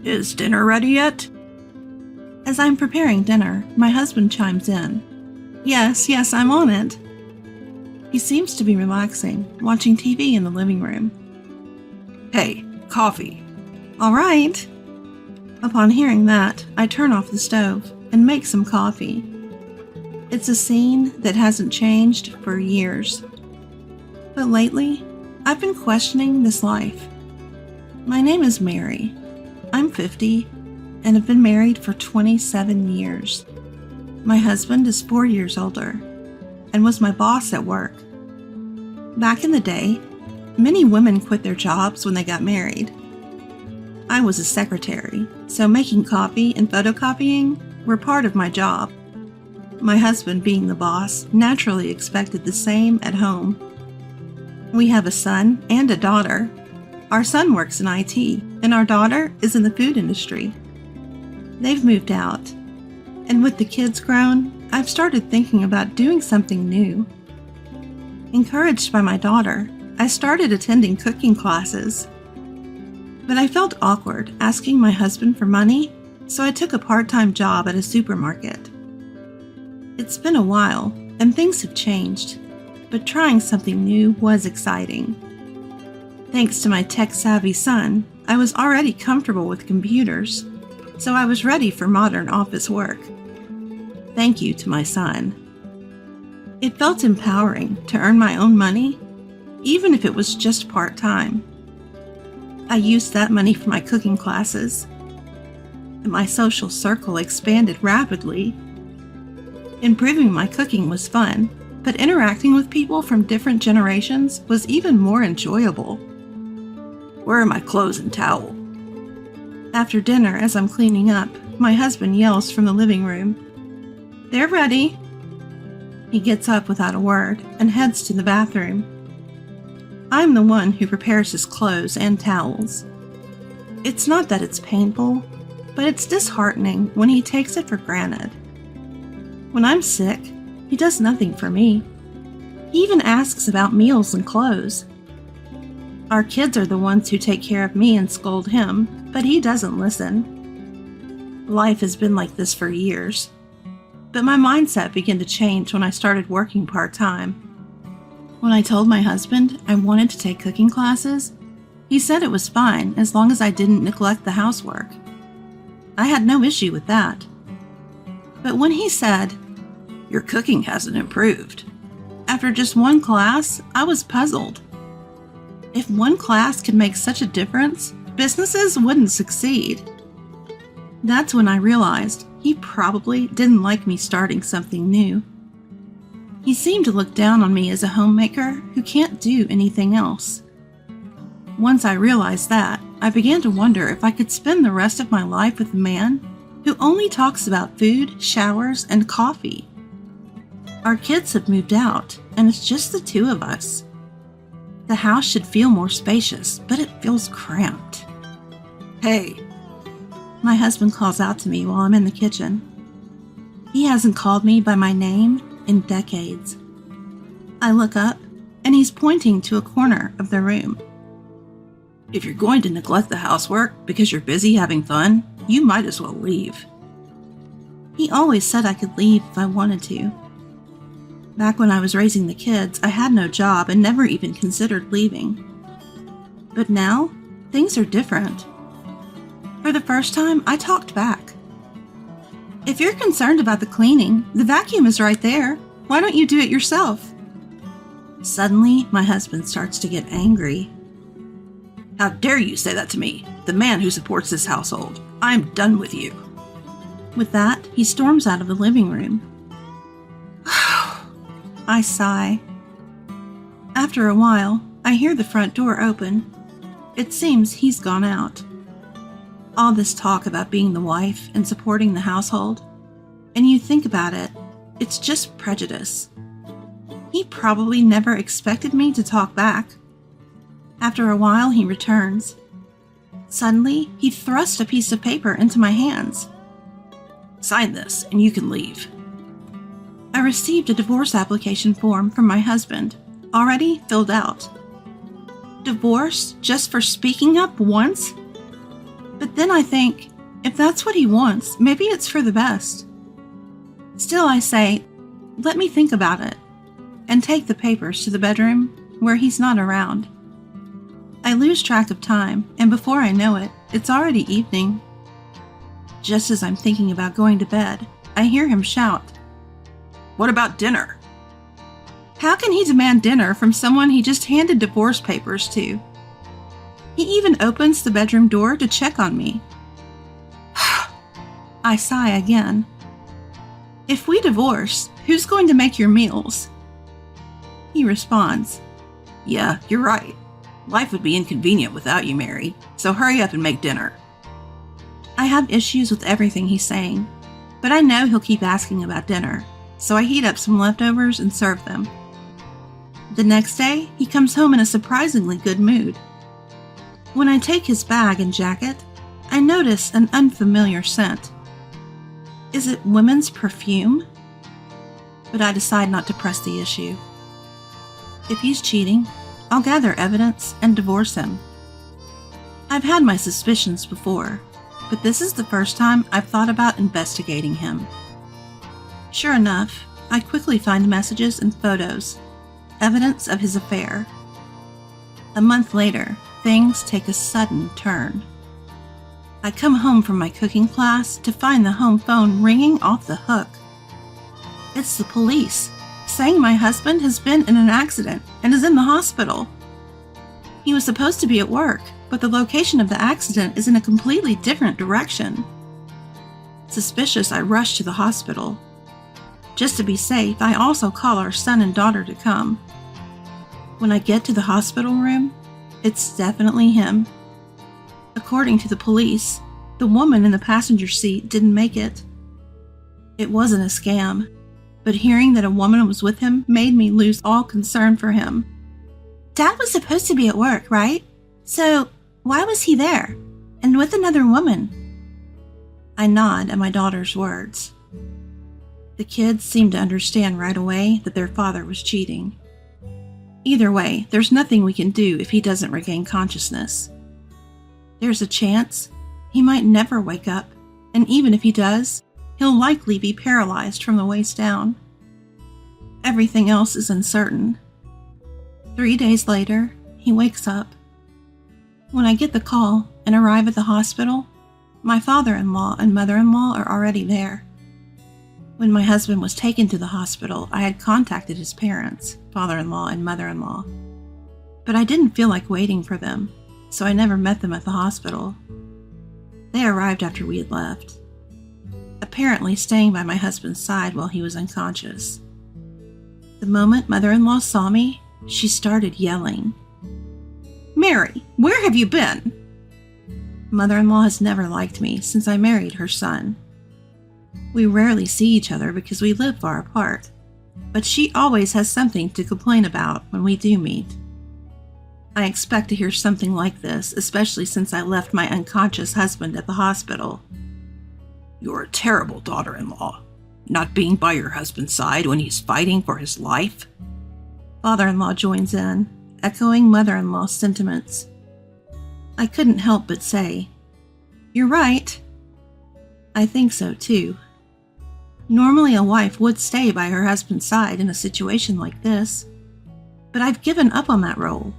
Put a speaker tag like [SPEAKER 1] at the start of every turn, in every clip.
[SPEAKER 1] Is dinner ready yet? As I'm preparing dinner, my husband chimes in. Yes, I'm on it. He seems to be relaxing, watching TV in the living room. Hey, coffee. All right. Upon hearing that, I turn off the stove and make some coffee. It's a scene that hasn't changed for years. But lately, I've been questioning this life. My name is Mary. I'm 50 and have been married for 27 years. My husband is 4 years older and was my boss at work. Back in the day, many women quit their jobs when they got married. I was a secretary, so making coffee and photocopying were part of my job. My husband, being the boss, naturally expected the same at home. We have a son and a daughter. Our son works in IT, and our daughter is in the food industry. They've moved out, and with the kids grown, I've started thinking about doing something new. Encouraged by my daughter, I started attending cooking classes. But I felt awkward asking my husband for money, so I took a part-time job at a supermarket. It's been a while, and things have changed, but trying something new was exciting. Thanks to my tech-savvy son, I was already comfortable with computers, so I was ready for modern office work. Thank you to my son. It felt empowering to earn my own money, even if it was just part-time. I used that money for my cooking classes, and my social circle expanded rapidly. Improving my cooking was fun, but interacting with people from different generations was even more enjoyable. Where are my clothes and towel? After dinner, as I'm cleaning up, my husband yells from the living room, "They're ready." He gets up without a word and heads to the bathroom. I'm the one who prepares his clothes and towels. It's not that it's painful, but it's disheartening when he takes it for granted. When I'm sick, he does nothing for me. He even asks about meals and clothes. Our kids are the ones who take care of me and scold him, but he doesn't listen. Life has been like this for years, but my mindset began to change when I started working part-time. When I told my husband I wanted to take cooking classes, he said it was fine as long as I didn't neglect the housework. I had no issue with that. But when he said, "Your cooking hasn't improved," after just one class, I was puzzled. If one class could make such a difference, businesses wouldn't succeed. That's when I realized he probably didn't like me starting something new. He seemed to look down on me as a homemaker who can't do anything else. Once I realized that, I began to wonder if I could spend the rest of my life with a man who only talks about food, showers, and coffee. Our kids have moved out, and it's just the two of us. The house should feel more spacious, but it feels cramped. "Hey." My husband calls out to me while I'm in the kitchen. He hasn't called me by my name in decades. I look up, and he's pointing to a corner of the room. "If you're going to neglect the housework because you're busy having fun, you might as well leave." He always said I could leave if I wanted to. Back when I was raising the kids, I had no job and never even considered leaving. But now, things are different. For the first time, I talked back. "If you're concerned about the cleaning, the vacuum is right there. Why don't you do it yourself?" Suddenly, my husband starts to get angry. "How dare you say that to me, the man who supports this household? I'm done with you." With that, he storms out of the living room. I sigh. After a while, I hear the front door open. It seems he's gone out. All this talk about being the wife and supporting the household, and you think about it, it's just prejudice. He probably never expected me to talk back. After a while, he returns. Suddenly, he thrust a piece of paper into my hands. "Sign this, and you can leave." I received a divorce application form from my husband, already filled out. Divorce just for speaking up once? But then I think, if that's what he wants, maybe it's for the best. Still, I say, let me think about it, and take the papers to the bedroom where he's not around. I lose track of time, and before I know it, it's already evening. Just as I'm thinking about going to bed, I hear him shout, "What about dinner?" How can he demand dinner from someone he just handed divorce papers to? He even opens the bedroom door to check on me. I sigh again. If we divorce, who's going to make your meals? He responds, "Yeah, you're right. Life would be inconvenient without you, Mary, so hurry up and make dinner." I have issues with everything he's saying, but I know he'll keep asking about dinner, so I heat up some leftovers and serve them. The next day, he comes home in a surprisingly good mood. When I take his bag and jacket, I notice an unfamiliar scent. Is it women's perfume? But I decide not to press the issue. If he's cheating, I'll gather evidence and divorce him. I've had my suspicions before, but this is the first time I've thought about investigating him. Sure enough, I quickly find messages and photos, evidence of his affair. A month later, things take a sudden turn. I come home from my cooking class to find the home phone ringing off the hook. It's the police, saying my husband has been in an accident and is in the hospital. He was supposed to be at work, but the location of the accident is in a completely different direction. Suspicious, I rush to the hospital. Just to be safe, I also call our son and daughter to come. When I get to the hospital room, it's definitely him. According to the police, the woman in the passenger seat didn't make it. It wasn't a scam, but hearing that a woman was with him made me lose all concern for him. Dad was supposed to be at work, right? So why was he there? And with another woman? I nod at my daughter's words. The kids seem to understand right away that their father was cheating. Either way, there's nothing we can do if he doesn't regain consciousness. There's a chance he might never wake up, and even if he does, he'll likely be paralyzed from the waist down. Everything else is uncertain. 3 days later, he wakes up. When I get the call and arrive at the hospital, my father-in-law and mother-in-law are already there. When my husband was taken to the hospital, I had contacted his parents, father-in-law and mother-in-law. But I didn't feel like waiting for them, so I never met them at the hospital. They arrived after we had left, apparently staying by my husband's side while he was unconscious. The moment mother-in-law saw me, she started yelling, "Mary, where have you been?" Mother-in-law has never liked me since I married her son. We rarely see each other because we live far apart, but she always has something to complain about when we do meet. I expect to hear something like this, especially since I left my unconscious husband at the hospital. "You're a terrible daughter-in-law, not being by your husband's side when he's fighting for his life." Father-in-law joins in, echoing mother-in-law's sentiments. I couldn't help but say, "You're right." I think so too. Normally a wife would stay by her husband's side in a situation like this, but I've given up on that role.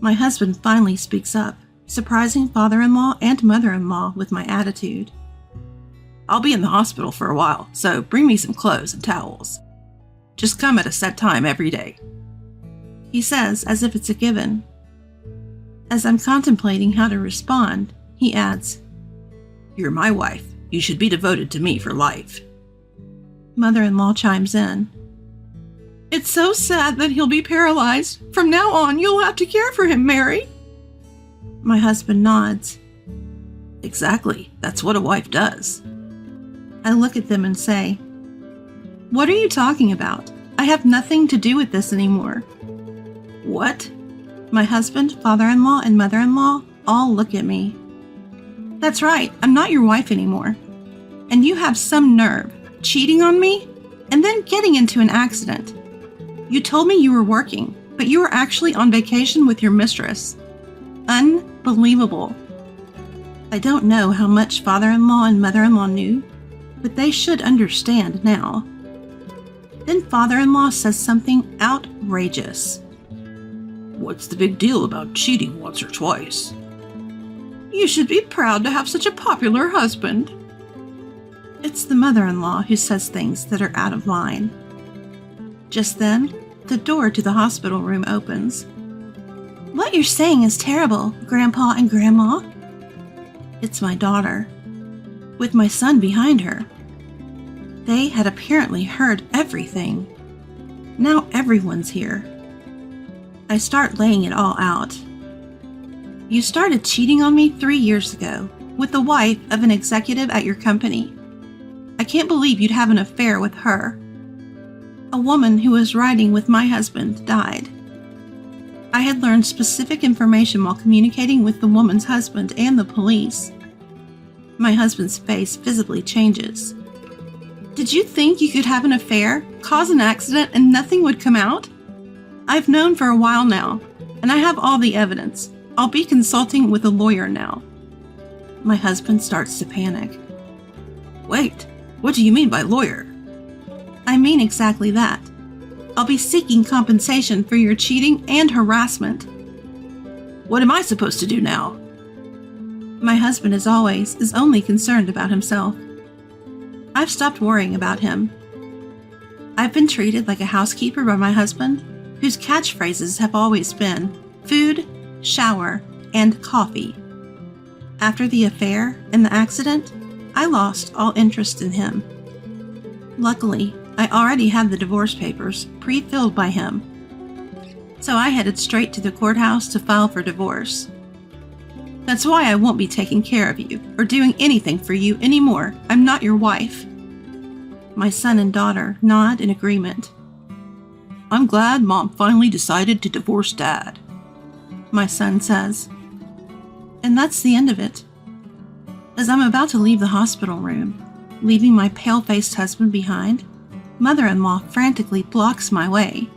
[SPEAKER 1] My husband finally speaks up, surprising father-in-law and mother-in-law with my attitude. "I'll be in the hospital for a while, so bring me some clothes and towels. Just come at a set time every day," he says as if it's a given. As I'm contemplating how to respond, he adds, "You're my wife. You should be devoted to me for life." Mother-in-law chimes in, "It's so sad that he'll be paralyzed. From now on, you'll have to care for him, Mary." My husband nods. "Exactly. That's what a wife does." I look at them and say, "What are you talking about? I have nothing to do with this anymore." "What?" My husband, father-in-law, and mother-in-law all look at me. "That's right. I'm not your wife anymore. And you have some nerve, cheating on me, and then getting into an accident. You told me you were working, but you were actually on vacation with your mistress. Unbelievable." I don't know how much father-in-law and mother-in-law knew, but they should understand now. Then father-in-law says something outrageous.
[SPEAKER 2] What's the big deal about cheating once or twice?
[SPEAKER 1] You should be proud to have such a popular husband. It's the mother-in-law who says things that are out of line. Just then, the door to the hospital room opens. What you're saying is terrible, Grandpa and Grandma. It's my daughter, with my son behind her. They had apparently heard everything. Now everyone's here. I start laying it all out. You started cheating on me 3 years ago with the wife of an executive at your company. I can't believe you'd have an affair with her. A woman who was riding with my husband died. I had learned specific information while communicating with the woman's husband and the police. My husband's face visibly changes. Did you think you could have an affair, cause an accident, and nothing would come out? I've known for a while now, and I have all the evidence. I'll be consulting with a lawyer now. My husband starts to panic.
[SPEAKER 2] Wait, what do you mean by lawyer?
[SPEAKER 1] I mean exactly that. I'll be seeking compensation for your cheating and harassment.
[SPEAKER 2] What am I supposed to do now?
[SPEAKER 1] My husband, as always, is only concerned about himself. I've stopped worrying about him. I've been treated like a housekeeper by my husband, whose catchphrases have always been food, shower, and coffee. After the affair and the accident, I lost all interest in him. Luckily, I already had the divorce papers pre-filled by him, so I headed straight to the courthouse to file for divorce. That's why I won't be taking care of you or doing anything for you anymore. I'm not your wife. My son and daughter nod in agreement.
[SPEAKER 2] I'm glad Mom finally decided to divorce Dad,
[SPEAKER 1] my son says. And that's the end of it. As I'm about to leave the hospital room, leaving my pale-faced husband behind, mother-in-law frantically blocks my way.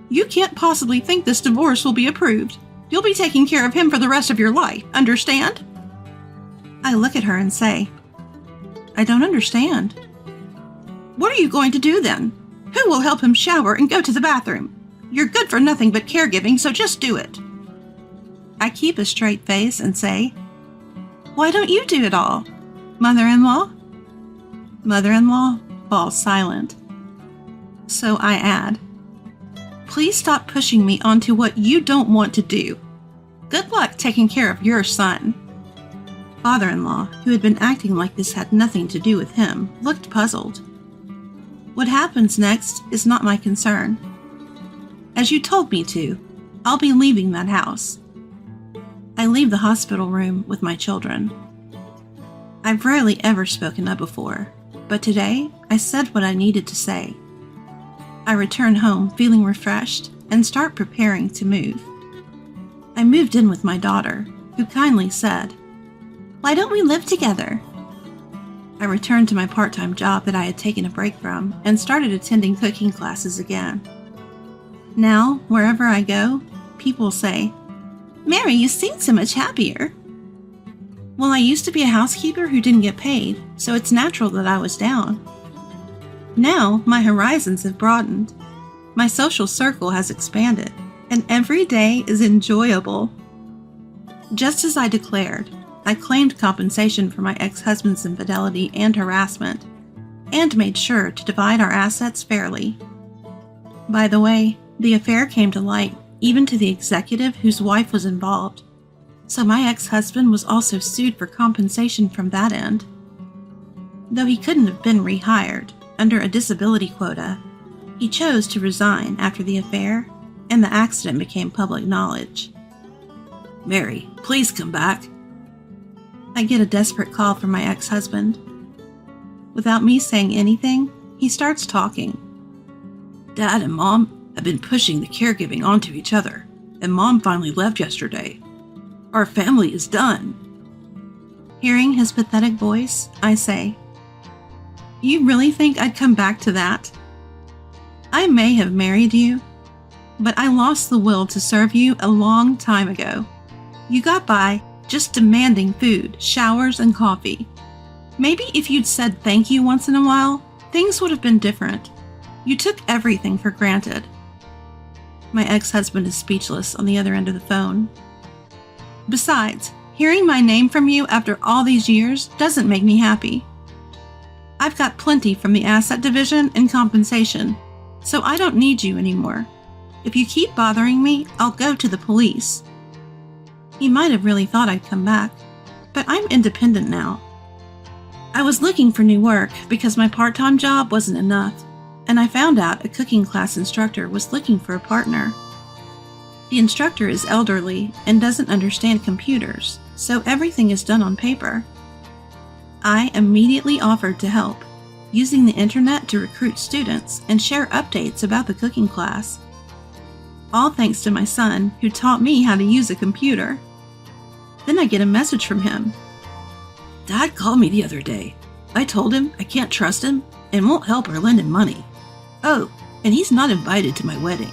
[SPEAKER 1] You can't possibly think this divorce will be approved. You'll be taking care of him for the rest of your life, understand? I look at her and say, I don't understand. What are you going to do then? Who will help him shower and go to the bathroom? You're good for nothing but caregiving, so just do it. I keep a straight face and say, why don't you do it all, mother-in-law? Mother-in-law falls silent. So I add, please stop pushing me onto what you don't want to do. Good luck taking care of your son. Father-in-law, who had been acting like this had nothing to do with him, looked puzzled. What happens next is not my concern. As you told me to, I'll be leaving that house. I leave the hospital room with my children. I've rarely ever spoken up before, but today I said what I needed to say. I return home feeling refreshed and start preparing to move. I moved in with my daughter, who kindly said, why don't we live together? I returned to my part-time job that I had taken a break from and started attending cooking classes again. Now, wherever I go, people say, Mary, you seem so much happier. Well, I used to be a housekeeper who didn't get paid, so it's natural that I was down. Now, my horizons have broadened. My social circle has expanded, and every day is enjoyable. Just as I declared, I claimed compensation for my ex-husband's infidelity and harassment, and made sure to divide our assets fairly. By the way, the affair came to light even to the executive whose wife was involved, so my ex-husband was also sued for compensation from that end. Though he couldn't have been rehired under a disability quota, he chose to resign after the affair, and the accident became public knowledge.
[SPEAKER 2] Mary, please come back.
[SPEAKER 1] I get a desperate call from my ex-husband. Without me saying anything, he starts talking.
[SPEAKER 2] Dad and Mom have been pushing the caregiving onto each other, and Mom finally left yesterday. Our family is done.
[SPEAKER 1] Hearing his pathetic voice, I say, you really think I'd come back to that? I may have married you, but I lost the will to serve you a long time ago. You got by, just demanding food, showers, and coffee. Maybe if you'd said thank you once in a while, things would have been different. You took everything for granted. My ex-husband is speechless on the other end of the phone. Besides, hearing my name from you after all these years doesn't make me happy. I've got plenty from the asset division and compensation, so I don't need you anymore. If you keep bothering me, I'll go to the police. He might have really thought I'd come back, but I'm independent now. I was looking for new work because my part-time job wasn't enough, and I found out a cooking class instructor was looking for a partner. The instructor is elderly and doesn't understand computers, so everything is done on paper. I immediately offered to help, using the internet to recruit students and share updates about the cooking class. All thanks to my son, who taught me how to use a computer. Then I get a message from him.
[SPEAKER 2] Dad called me the other day. I told him I can't trust him and won't help or lend him money. Oh, and he's not invited to my wedding.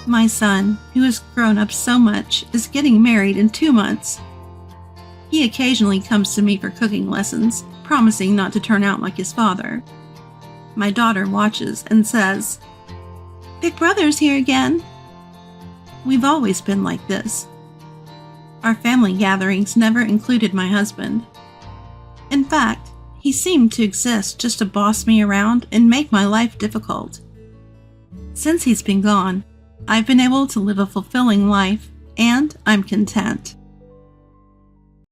[SPEAKER 1] My son, who has grown up so much, is getting married in 2 months. He occasionally comes to me for cooking lessons, promising not to turn out like his father. My daughter watches and says, "Big Brother's here again." We've always been like this. Our family gatherings never included my husband. In fact, he seemed to exist just to boss me around and make my life difficult. Since he's been gone, I've been able to live a fulfilling life, and I'm content.